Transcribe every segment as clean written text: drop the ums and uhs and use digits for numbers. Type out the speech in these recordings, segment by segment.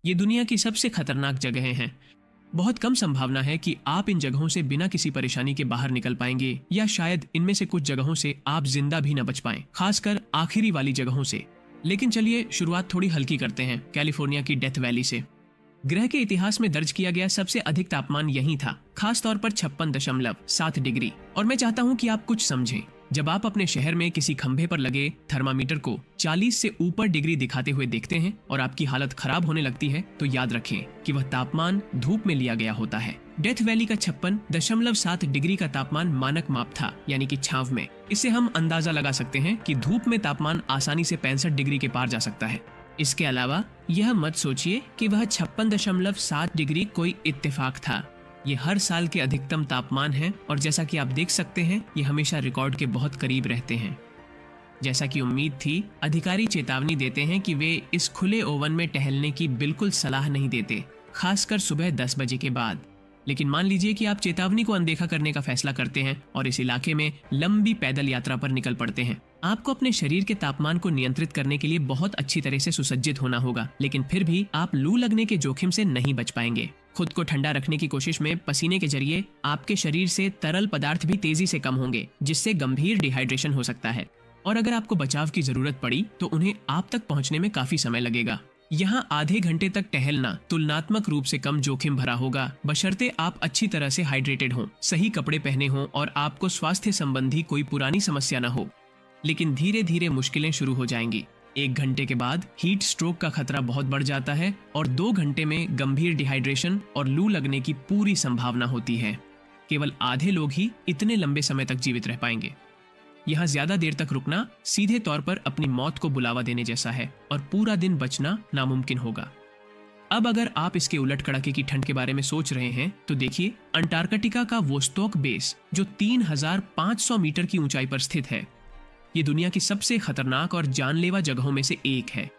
ये दुनिया की सबसे खतरनाक जगहें हैं। बहुत कम संभावना है कि आप इन जगहों से बिना किसी परेशानी के बाहर निकल पाएंगे, या शायद इनमें से कुछ जगहों से आप जिंदा भी न बच पाएं, खासकर आखिरी वाली जगहों से। लेकिन चलिए शुरुआत थोड़ी हल्की करते हैं, कैलिफोर्निया की डेथ वैली से। ग्रह के इतिहास में दर्ज किया गया सबसे अधिक तापमान यहीं था, खास तौर पर 56.7 डिग्री। और मैं चाहता हूं कि आप कुछ समझें। जब आप अपने शहर में किसी खंभे पर लगे थर्मामीटर को 40 से ऊपर डिग्री दिखाते हुए देखते हैं और आपकी हालत खराब होने लगती है, तो याद रखें कि वह तापमान धूप में लिया गया होता है। डेथ वैली का 56.7 डिग्री का तापमान मानक माप था, यानी कि छांव में। इससे हम अंदाजा लगा सकते हैं कि धूप में तापमान आसानी से 65 डिग्री के पार जा सकता है। इसके अलावा यह मत सोचिए कि वह 56.7 डिग्री कोई इत्तेफाक था। ये हर साल के अधिकतम तापमान है, और जैसा कि आप देख सकते हैं, ये हमेशा रिकॉर्ड के बहुत करीब रहते हैं। जैसा कि उम्मीद थी, अधिकारी चेतावनी देते हैं कि वे इस खुले ओवन में टहलने की बिल्कुल सलाह नहीं देते, खासकर सुबह 10 बजे के बाद। लेकिन मान लीजिए कि आप चेतावनी को अनदेखा करने का फैसला करते हैं और इस इलाके में लंबी पैदल यात्रा पर निकल पड़ते हैं। आपको अपने शरीर के तापमान को नियंत्रित करने के लिए बहुत अच्छी तरह से सुसज्जित होना होगा, लेकिन फिर भी आप लू लगने के जोखिम से नहीं बच पाएंगे। खुद को ठंडा रखने की कोशिश में पसीने के जरिए आपके शरीर से तरल पदार्थ भी तेजी से कम होंगे, जिससे गंभीर डिहाइड्रेशन हो सकता है। और अगर आपको बचाव की जरूरत पड़ी तो उन्हें आप तक पहुंचने में काफी समय लगेगा। यहाँ आधे घंटे तक टहलना तुलनात्मक रूप से कम जोखिम भरा होगा, बशर्ते आप अच्छी तरह से हाइड्रेटेड हों, सही कपड़े पहने हों और आपको स्वास्थ्य संबंधी कोई पुरानी समस्या न हो। लेकिन धीरे धीरे मुश्किलें शुरू हो जाएंगी। 1 घंटे के बाद हीट स्ट्रोक का खतरा बहुत बढ़ जाता है और 2 घंटे में गंभीर डिहाइड्रेशन और लू लगने की पूरी संभावना होती है। केवल आधे लोग ही इतने लंबे समय तक जीवित रह पाएंगे। यहाँ ज्यादा देर तक रुकना सीधे तौर पर अपनी मौत को बुलावा देने जैसा है, और पूरा दिन बचना नामुमकिन होगा। अब अगर आप इसके उलट कड़ाके की ठंड के बारे में सोच रहे हैं, तो देखिए अंटार्कटिका का वोस्टोक बेस, जो 3500 मीटर की ऊंचाई पर स्थित है। ये दुनिया की सबसे खतरनाक और जानलेवा जगहों में से एक है।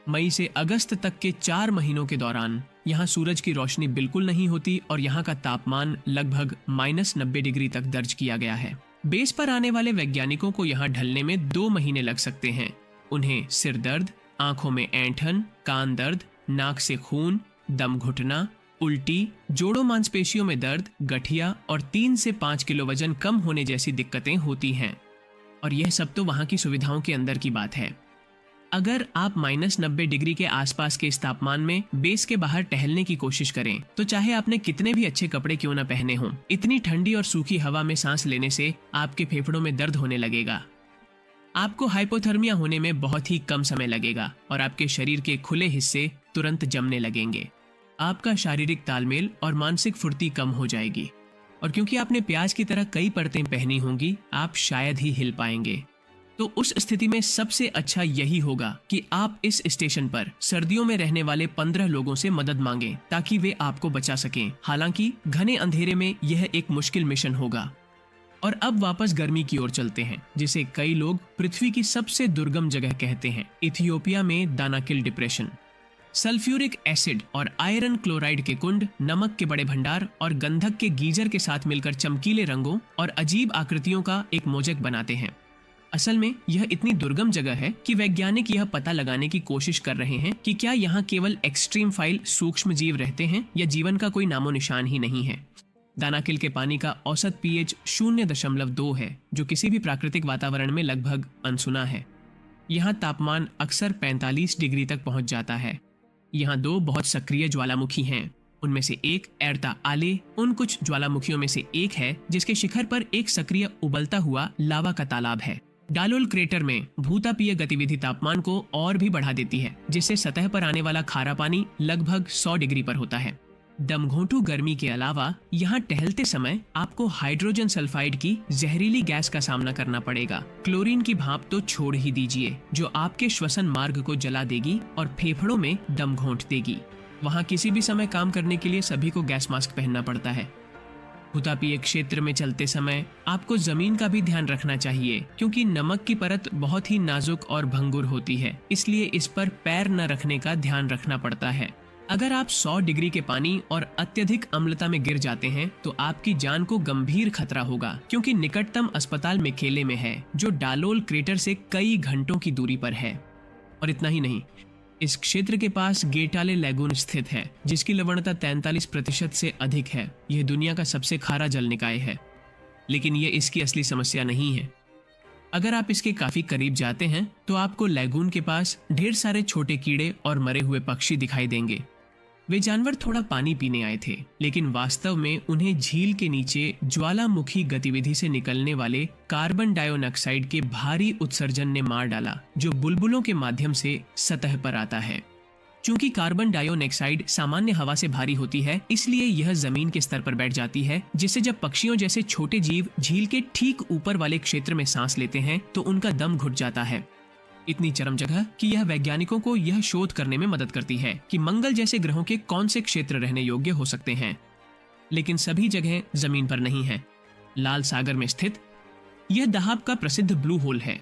मई से अगस्त तक के 4 महीनों के दौरान यहाँ सूरज की रोशनी बिल्कुल नहीं होती और यहाँ का तापमान लगभग -90 डिग्री तक दर्ज किया गया है। बेस पर आने वाले वैज्ञानिकों को यहाँ ढलने में 2 महीने लग सकते हैं। उन्हें सिर दर्द, आंखों में ऐंठन, कान दर्द, नाक से खून, दम घुटना, उल्टी, जोड़ों मांसपेशियों में दर्द, गठिया और 3 से 5 किलो वजन कम होने जैसी दिक्कतें होती हैं। और यह सब तो वहाँ की सुविधाओं के अंदर की बात है। अगर आप -90 डिग्री के आसपास के इस तापमान में बेस के बाहर टहलने की कोशिश करें, तो चाहे आपने कितने भी अच्छे कपड़े क्यों न पहने हों, इतनी ठंडी और सूखी हवा में सांस लेने से आपके फेफड़ों में दर्द होने लगेगा। आपको हाइपोथर्मिया होने में बहुत ही कम समय लगेगा और आपके शरीर के खुले हिस्से तुरंत जमने लगेंगे। आपका शारीरिक तालमेल और मानसिक फुर्ती कम हो जाएगी, और क्योंकि आपने प्याज की तरह कई परतें पहनी होंगी, आप शायद ही हिल पाएंगे। तो उस स्थिति में सबसे अच्छा यही होगा कि आप इस स्टेशन पर सर्दियों में रहने वाले 15 लोगों से मदद मांगें, ताकि वे आपको बचा सकें। हालांकि घने अंधेरे में यह एक मुश्किल मिशन होगा। और अब वापस गर्मी की ओर चलते हैं, जिसे कई लोग पृथ्वी की सबसे दुर्गम जगह कहते हैं, इथियोपिया में दानाकिल डिप्रेशन। सल्फ्यूरिक एसिड और आयरन क्लोराइड के कुंड, नमक के बड़े भंडार और गंधक के गीजर के साथ मिलकर चमकीले रंगों और अजीब आकृतियों का एक मोज़ेक बनाते हैं। असल में यह इतनी दुर्गम जगह है कि वैज्ञानिक यह पता लगाने की कोशिश कर रहे हैं कि क्या यहाँ केवल एक्सट्रीम फाइल सूक्ष्म जीव रहते हैं या जीवन का कोई नामो निशान ही नहीं है। दानाकिल के पानी का औसत pH 0.2 है, जो किसी भी प्राकृतिक वातावरण में लगभग अनसुना है। यहाँ तापमान अक्सर 45 डिग्री तक पहुंच जाता है। यहाँ 2 बहुत सक्रिय ज्वालामुखी हैं। उनमें से एक एर्ता आले उन कुछ ज्वालामुखियों में से एक है जिसके शिखर पर एक सक्रिय उबलता हुआ लावा का तालाब है। डालोल क्रेटर में भूतापीय गतिविधि तापमान को और भी बढ़ा देती है, जिससे सतह पर आने वाला खारा पानी लगभग 100 डिग्री पर होता है। दमघोंटू गर्मी के अलावा यहाँ टहलते समय आपको हाइड्रोजन सल्फाइड की जहरीली गैस का सामना करना पड़ेगा। क्लोरीन की भाप तो छोड़ ही दीजिए, जो आपके श्वसन मार्ग को जला देगी और फेफड़ों में दम घोंट देगी। वहाँ किसी भी समय काम करने के लिए सभी को गैस मास्क पहनना पड़ता है। भूतापीय क्षेत्र में चलते समय आपको जमीन का भी ध्यान रखना चाहिए, क्योंकि नमक की परत बहुत ही नाजुक और भंगुर होती है, इसलिए इस पर पैर न रखने का ध्यान रखना पड़ता है। अगर आप 100 डिग्री के पानी और अत्यधिक अम्लता में गिर जाते हैं तो आपकी जान को गंभीर खतरा होगा, क्योंकि निकटतम अस्पताल मेकेले में है, जो डालोल क्रेटर से कई घंटों की दूरी पर है। और इतना ही नहीं, इस क्षेत्र के पास गेटाले लैगून स्थित है, जिसकी लवणता 43% से अधिक है। यह दुनिया का सबसे खारा जल निकाय है, लेकिन यह इसकी असली समस्या नहीं है। अगर आप इसके काफी करीब जाते हैं तो आपको लैगून के पास ढेर सारे छोटे कीड़े और मरे हुए पक्षी दिखाई देंगे। वे जानवर थोड़ा पानी पीने आए थे, लेकिन वास्तव में उन्हें झील के नीचे ज्वालामुखी गतिविधि से निकलने वाले कार्बन डाइऑक्साइड के भारी उत्सर्जन ने मार डाला, जो बुलबुलों के माध्यम से सतह पर आता है। चूंकि कार्बन डाइऑक्साइड सामान्य हवा से भारी होती है, इसलिए यह जमीन के स्तर पर बैठ जाती है, जिससे जब पक्षियों जैसे छोटे जीव झील के ठीक ऊपर वाले क्षेत्र में सांस लेते हैं तो उनका दम घुट जाता है। इतनी चरम जगह कि यह वैज्ञानिकों को यह शोध करने में मदद करती है कि मंगल जैसे ग्रहों के कौन से क्षेत्र रहने योग्य हो सकते हैं। लेकिन सभी जगह जमीन पर नहीं है। लाल सागर में स्थित यह दहाब का प्रसिद्ध ब्लू होल है।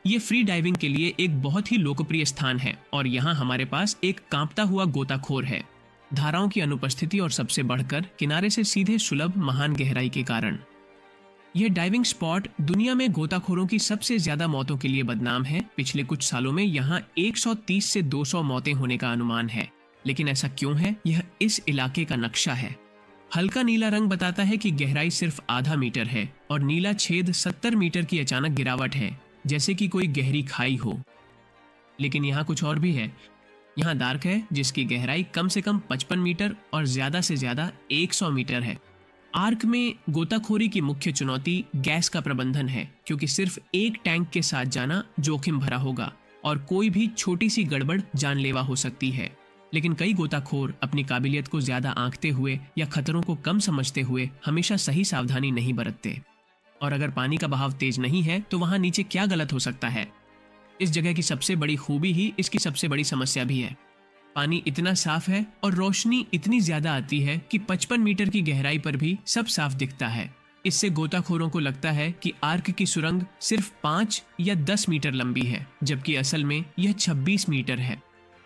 यह फ्री डाइविंग के लिए एक बहुत ही लोकप्रिय स्थान है और यहाँ हमारे पास एक कांपता हुआ गोताखोर है, धाराओं की अनुपस्थिति और सबसे बढ़कर किनारे से सीधे सुलभ महान गहराई के कारण। यह डाइविंग स्पॉट दुनिया में गोताखोरों की सबसे ज्यादा मौतों के लिए बदनाम है। पिछले कुछ सालों में यहाँ 130 से 200 मौतें होने का अनुमान है। लेकिन ऐसा क्यों है? यह इस इलाके का नक्शा है। हल्का नीला रंग बताता है कि गहराई सिर्फ आधा मीटर है और नीला छेद 70 मीटर की अचानक गिरावट है, जैसे कि कोई गहरी खाई हो। लेकिन यहाँ कुछ और भी है। यहाँ डार्क है, जिसकी गहराई कम से कम 55 मीटर और ज्यादा से ज्यादा 100 मीटर है। आर्क में गोताखोरी की मुख्य चुनौती गैस का प्रबंधन है, क्योंकि सिर्फ एक टैंक के साथ जाना जोखिम भरा होगा और कोई भी छोटी सी गड़बड़ जानलेवा हो सकती है। लेकिन कई गोताखोर अपनी काबिलियत को ज्यादा आंकते हुए या खतरों को कम समझते हुए हमेशा सही सावधानी नहीं बरतते। और अगर पानी का बहाव तेज नहीं है तो वहां नीचे क्या गलत हो सकता है? इस जगह की सबसे बड़ी खूबी ही इसकी सबसे बड़ी समस्या भी है। पानी इतना साफ है और रोशनी इतनी ज्यादा आती है कि 55 मीटर की गहराई पर भी सब साफ दिखता है। इससे गोताखोरों को लगता है कि आर्क की सुरंग सिर्फ 5 या 10 मीटर लंबी है, जबकि असल में यह 26 मीटर है।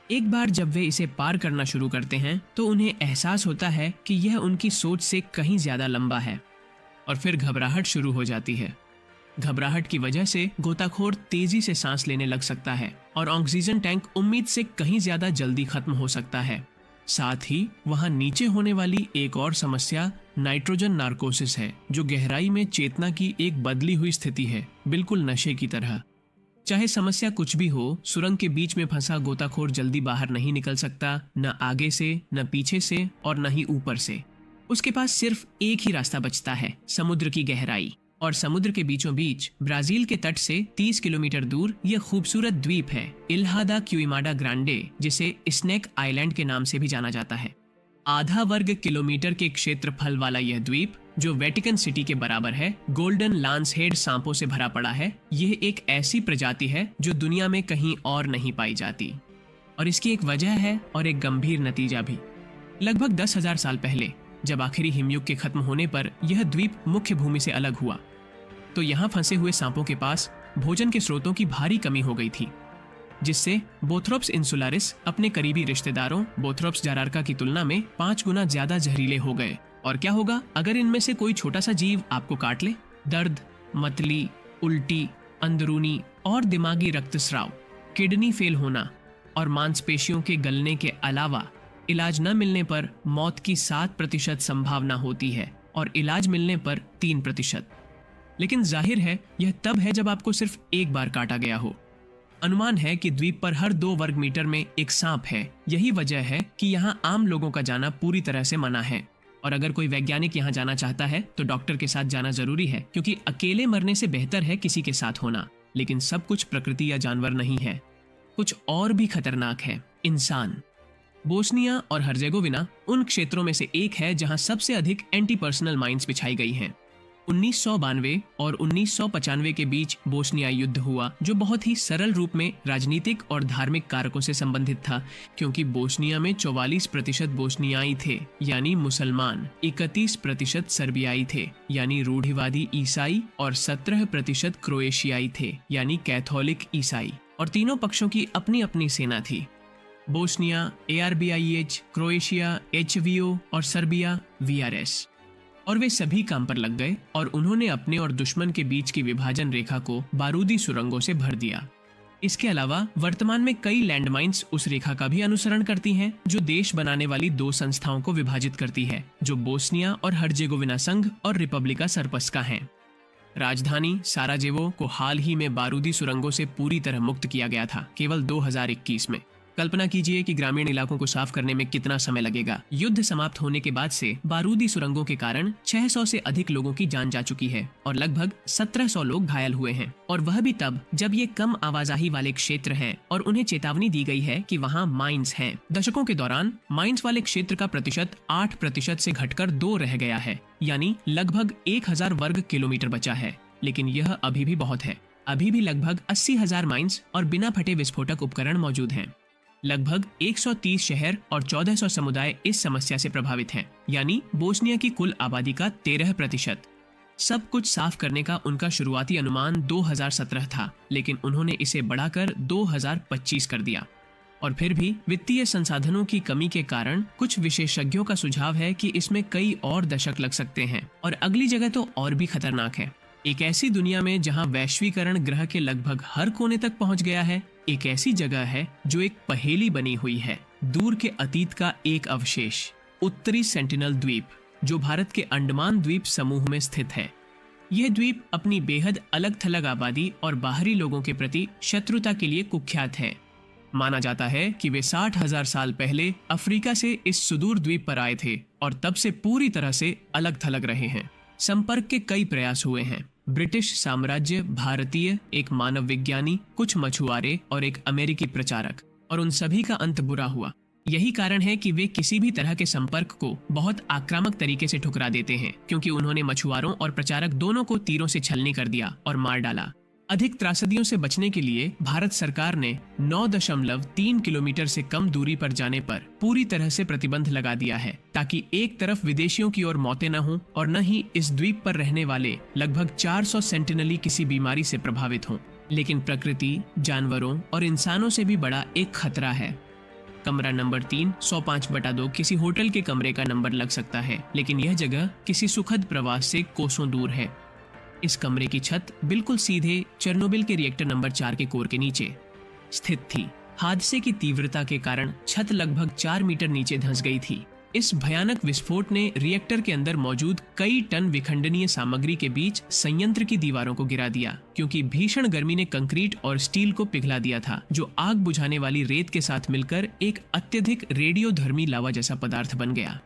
एक बार जब वे इसे पार करना शुरू करते हैं तो उन्हें एहसास होता है कि यह उनकी सोच से कहीं ज्यादा लंबा है, और फिर घबराहट शुरू हो जाती है। घबराहट की वजह से गोताखोर तेजी से सांस लेने लग सकता है और ऑक्सीजन टैंक उम्मीद से कहीं ज्यादा जल्दी खत्म हो सकता है। साथ ही वहां नीचे होने वाली एक और समस्या नाइट्रोजन नार्कोसिस है, जो गहराई में चेतना की एक बदली हुई स्थिति है, बिल्कुल नशे की तरह। चाहे समस्या कुछ भी हो, सुरंग के बीच में फंसा गोताखोर जल्दी बाहर नहीं निकल सकता, न आगे से, न पीछे से और न ही ऊपर से। उसके पास सिर्फ एक ही रास्ता बचता है, समुद्र की गहराई। और समुद्र के बीचों बीच ब्राजील के तट से 30 किलोमीटर दूर यह खूबसूरत द्वीप है, इल्हा दा क्यूइमाडा ग्रांडे, जिसे स्नेक आइलैंड के नाम से भी जाना जाता है। आधा वर्ग किलोमीटर के क्षेत्रफल वाला यह द्वीप, जो वेटिकन सिटी के बराबर है, गोल्डन लांसहेड सांपों से भरा पड़ा है। यह एक ऐसी प्रजाति है जो दुनिया में कहीं और नहीं पाई जाती, और इसकी एक वजह है और एक गंभीर नतीजा भी। लगभग 10,000 साल पहले, जब आखिरी हिमयुग के खत्म होने पर यह द्वीप मुख्य भूमि से अलग हुआ, तो यहाँ फंसे हुए सांपों के पास भोजन के स्रोतों की भारी कमी हो गई थी, जिससे बोथ्रोप्स इंसुलारिस अपने करीबी रिश्तेदारों बोथ्रोप्स जारार्का की तुलना में 5 गुना ज्यादा जहरीले हो गए। और क्या होगा अगर इनमें से कोई छोटा सा जीव आपको काट ले? दर्द, मतली, उल्टी, अंदरूनी और दिमागी रक्तस्राव, किडनी फेल होना और मांसपेशियों के गलने के अलावा इलाज न मिलने पर मौत की 7% संभावना होती है और इलाज मिलने पर 3%। लेकिन जाहिर है यह तब है जब आपको सिर्फ एक बार काटा गया हो। अनुमान है कि द्वीप पर हर 2 वर्ग मीटर में एक सांप है। यही वजह है कि यहाँ आम लोगों का जाना पूरी तरह से मना है। और अगर कोई वैज्ञानिक यहाँ जाना चाहता है तो डॉक्टर के साथ जाना जरूरी है, क्योंकि अकेले मरने से बेहतर है किसी के साथ होना। लेकिन सब कुछ प्रकृति या जानवर नहीं है, कुछ और भी खतरनाक है, इंसान। बोस्निया और हर्जेगोविना उन क्षेत्रों में से एक है जहां सबसे अधिक एंटी पर्सनल माइंस बिछाई गई हैं। 1992 और 1995 के बीच बोस्निया युद्ध हुआ, जो बहुत ही सरल रूप में राजनीतिक और धार्मिक कारकों से संबंधित था, क्योंकि बोस्निया में 44% बोस्नियाई थे यानी मुसलमान, 31% सर्बियाई थे यानी रूढ़िवादी ईसाई और 17% क्रोएशियाई थे यानी कैथोलिक ईसाई। और तीनों पक्षों की अपनी अपनी सेना थी। बोस्निया ARBIH, क्रोएशिया HVO और सर्बिया VRS। और वे सभी काम पर लग गए और उन्होंने अपने और दुश्मन के बीच की विभाजन रेखा को बारूदी सुरंगों से भर दिया। इसके अलावा वर्तमान में कई लैंडमाइंस उस रेखा का भी अनुसरण करती हैं जो देश बनाने वाली दो संस्थाओं को विभाजित करती है, जो बोस्निया और हर्जेगोविना संघ और रिपब्लिका सर्बस्का हैं। राजधानी साराजेवो को हाल ही में बारूदी सुरंगों से पूरी तरह मुक्त किया गया था, केवल 2021 में। कल्पना कीजिए कि ग्रामीण इलाकों को साफ करने में कितना समय लगेगा। युद्ध समाप्त होने के बाद से बारूदी सुरंगों के कारण 600 से अधिक लोगों की जान जा चुकी है और लगभग 1700 लोग घायल हुए हैं, और वह भी तब जब ये कम आवाजाही वाले क्षेत्र हैं और उन्हें चेतावनी दी गई है कि वहाँ माइंस हैं। दशकों के दौरान माइंस वाले क्षेत्र का प्रतिशत 8% से घटकर 2 रह गया है, यानी लगभग 1000 वर्ग किलोमीटर बचा है। लेकिन यह अभी भी बहुत है। अभी भी लगभग 80,000 माइंस और बिना फटे विस्फोटक उपकरण मौजूद हैं। लगभग 130 शहर और 1400 समुदाय इस समस्या से प्रभावित हैं, यानी बोस्निया की कुल आबादी का 13%। सब कुछ साफ करने का उनका शुरुआती अनुमान 2017 था, लेकिन उन्होंने इसे बढ़ाकर 2025 कर दिया। और फिर भी वित्तीय संसाधनों की कमी के कारण कुछ विशेषज्ञों का सुझाव है कि इसमें कई और दशक लग सकते हैं, और अगली जगह तो और भी खतरनाक है। एक ऐसी दुनिया में जहां वैश्वीकरण ग्रह के लगभग हर कोने तक पहुंच गया है, एक ऐसी जगह है जो एक पहेली बनी हुई है, दूर के अतीत का एक अवशेष, उत्तरी सेंटिनल द्वीप, जो भारत के अंडमान द्वीप समूह में स्थित है। यह द्वीप अपनी बेहद अलग थलग आबादी और बाहरी लोगों के प्रति शत्रुता के लिए कुख्यात है। माना जाता है कि वे 60,000 साल पहले अफ्रीका से इस सुदूर द्वीप पर आए थे और तब से पूरी तरह से अलग थलग रहे हैं। संपर्क के कई प्रयास हुए हैं। ब्रिटिश साम्राज्य, भारतीय, एक मानव विज्ञानी, कुछ मछुआरे और एक अमेरिकी प्रचारक, और उन सभी का अंत बुरा हुआ। यही कारण है कि वे किसी भी तरह के संपर्क को बहुत आक्रामक तरीके से ठुकरा देते हैं, क्योंकि उन्होंने मछुआरों और प्रचारक दोनों को तीरों से छलनी कर दिया और मार डाला। अधिक त्रासदियों से बचने के लिए भारत सरकार ने 9.3 किलोमीटर से कम दूरी पर जाने पर पूरी तरह से प्रतिबंध लगा दिया है, ताकि एक तरफ विदेशियों की ओर मौतें न हों और न ही इस द्वीप पर रहने वाले लगभग 400 सेंटिनली किसी बीमारी से प्रभावित हों। लेकिन प्रकृति, जानवरों और इंसानों से भी बड़ा एक खतरा है। कमरा नंबर 3 105/2 किसी होटल के कमरे का नंबर लग सकता है, लेकिन यह जगह किसी सुखद प्रवास से कोसों दूर है। इस कमरे की छत बिल्कुल सीधे चेर्नोबिल के रिएक्टर नंबर 4 के कोर के नीचे स्थित थी। हादसे की तीव्रता के कारण छत लगभग 4 मीटर नीचे धंस गई थी। इस भयानक विस्फोट ने रिएक्टर के अंदर मौजूद कई टन विखंडनीय सामग्री के बीच संयंत्र की दीवारों को गिरा दिया, क्योंकि भीषण गर्मी ने कंक्रीट और स्टील को पिघला दिया था, जो आग बुझाने वाली रेत के साथ मिलकर एक अत्यधिक रेडियोधर्मी लावा जैसा पदार्थ बन गया।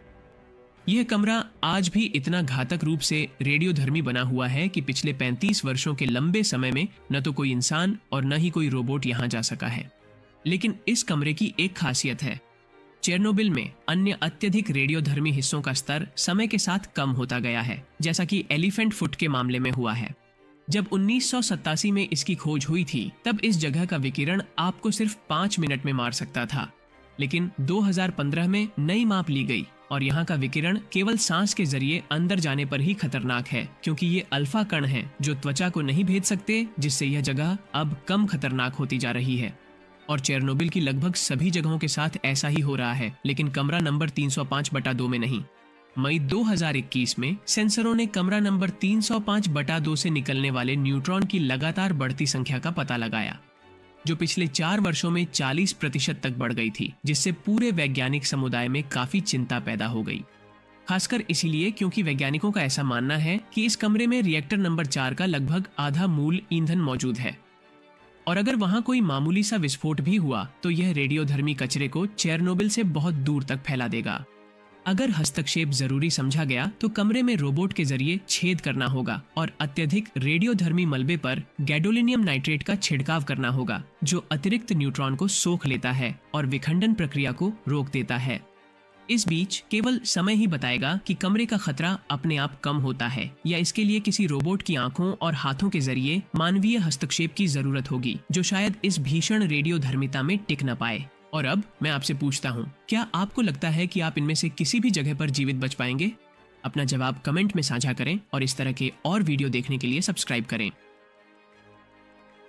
यह कमरा आज भी इतना घातक रूप से रेडियोधर्मी बना हुआ है कि पिछले 35 वर्षों के लंबे समय में न तो कोई इंसान और न ही कोई रोबोट यहाँ जा सका है। लेकिन इस कमरे की एक खासियत है। चेर्नोबिल में अन्य अत्यधिक रेडियोधर्मी हिस्सों का स्तर समय के साथ कम होता गया है, जैसा कि एलिफेंट फुट के मामले में हुआ है। जब 1987 में इसकी खोज हुई थी, तब इस जगह का विकिरण आपको सिर्फ 5 मिनट में मार सकता था। लेकिन 2015 में नई माप ली गई और यहाँ का विकिरण केवल सांस के जरिए अंदर जाने पर ही खतरनाक है, क्योंकि ये अल्फा कण हैं जो त्वचा को नहीं भेद सकते, जिससे यह जगह अब कम खतरनाक होती जा रही है। और चेर्नोबिल की लगभग सभी जगहों के साथ ऐसा ही हो रहा है, लेकिन कमरा नंबर 305/2 में नहीं। मई 2021 में सेंसरों ने कमरा नंबर 305/2 से निकलने वाले न्यूट्रॉन की लगातार बढ़ती संख्या का पता लगाया, जो पिछले 4 वर्षों में 40% तक बढ़ गई थी, जिससे पूरे वैज्ञानिक समुदाय में काफी चिंता पैदा हो गई। खासकर इसीलिए क्योंकि वैज्ञानिकों का ऐसा मानना है कि इस कमरे में रिएक्टर नंबर 4 का लगभग आधा मूल ईंधन मौजूद है, और अगर वहां कोई मामूली सा विस्फोट भी हुआ तो यह रेडियोधर्मी कचरे को चेर्नोबिल से बहुत दूर तक फैला देगा। अगर हस्तक्षेप जरूरी समझा गया तो कमरे में रोबोट के जरिए छेद करना होगा और अत्यधिक रेडियोधर्मी मलबे पर गैडोलिनियम नाइट्रेट का छिड़काव करना होगा, जो अतिरिक्त न्यूट्रॉन को सोख लेता है और विखंडन प्रक्रिया को रोक देता है। इस बीच केवल समय ही बताएगा कि कमरे का खतरा अपने आप कम होता है या इसके लिए किसी रोबोट की आंखों और हाथों के जरिए मानवीय हस्तक्षेप की जरूरत होगी, जो शायद इस भीषण रेडियोधर्मिता में टिक न पाए। और अब मैं आपसे पूछता हूँ, क्या आपको लगता है कि आप इनमें से किसी भी जगह पर जीवित बच पाएंगे? अपना जवाब कमेंट में साझा करें और इस तरह के और वीडियो देखने के लिए सब्सक्राइब करें।